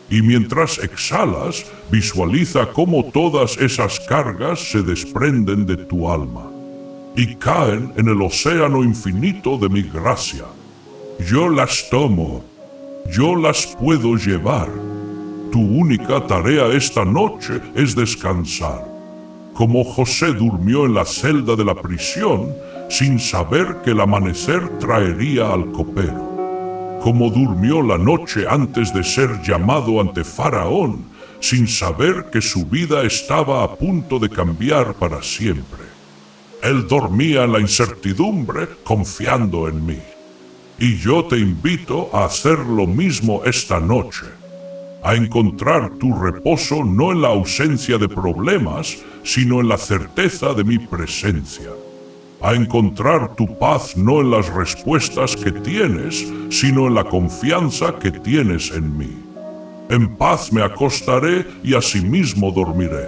Y mientras exhalas, visualiza cómo todas esas cargas se desprenden de tu alma y caen en el océano infinito de mi gracia. Yo las tomo. Yo las puedo llevar. Tu única tarea esta noche es descansar. Como José durmió en la celda de la prisión sin saber que el amanecer traería al copero. Como durmió la noche antes de ser llamado ante Faraón sin saber que su vida estaba a punto de cambiar para siempre. Él dormía en la incertidumbre confiando en mí. Y yo te invito a hacer lo mismo esta noche, a encontrar tu reposo no en la ausencia de problemas, sino en la certeza de mi presencia. A encontrar tu paz no en las respuestas que tienes, sino en la confianza que tienes en mí. En paz me acostaré y asimismo dormiré,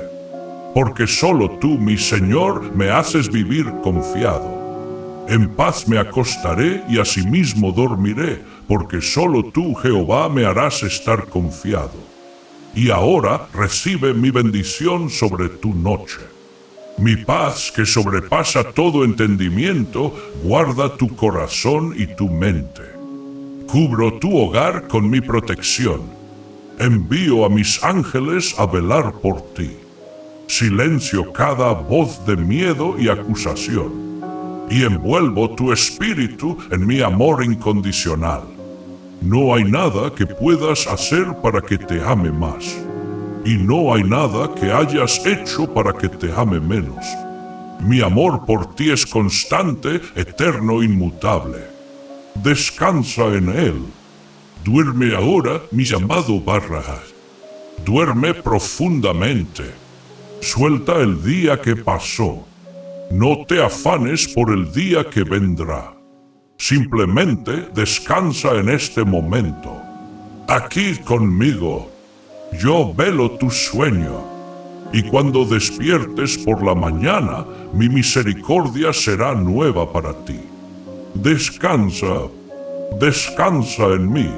porque solo tú, mi Señor, me haces vivir confiado. En paz me acostaré y asimismo dormiré, porque solo tú, Jehová, me harás estar confiado. Y ahora recibe mi bendición sobre tu noche. Mi paz, que sobrepasa todo entendimiento, guarda tu corazón y tu mente. Cubro tu hogar con mi protección. Envío a mis ángeles a velar por ti. Silencio cada voz de miedo y acusación. Y envuelvo tu espíritu en mi amor incondicional. No hay nada que puedas hacer para que te ame más. Y no hay nada que hayas hecho para que te ame menos. Mi amor por ti es constante, eterno, inmutable. Descansa en él. Duerme ahora, mi amado Barrahas. Duerme profundamente. Suelta el día que pasó. No te afanes por el día que vendrá. Simplemente descansa en este momento. Aquí conmigo. Yo velo tu sueño. Y cuando despiertes por la mañana, mi misericordia será nueva para ti. Descansa, descansa en mí.